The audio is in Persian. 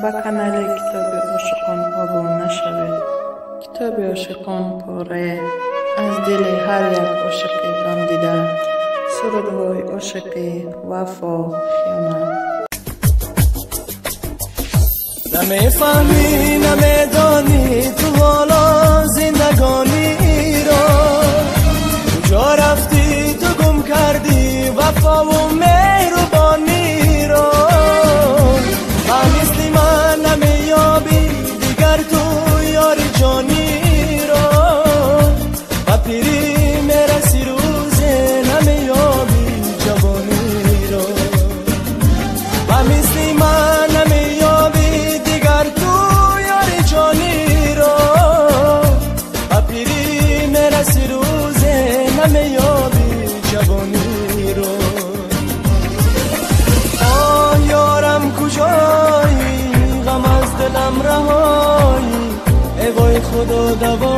با کانال کتاب عاشقان abonne شوید. کتاب عاشقان پاره از دل هر یک عاشق غم دیده، سرودهای عاشقی، وفا، خیانت. نمیفهمی نمیدانی تو حالا زندگانی را، کجا رفتی تو گم کردی وفا و مهربانی را. و مثل من نمیابی دیگر تو یار جانی را، و پیری میرسی روز نمیابی جوانی را. و مثل من نمیابی دیگر تو یار جانی را، و پیری میرسی روز نمیابی جوانی را. آه یارم کجایی، غم از دلم رهایی، ای وای خدا دوا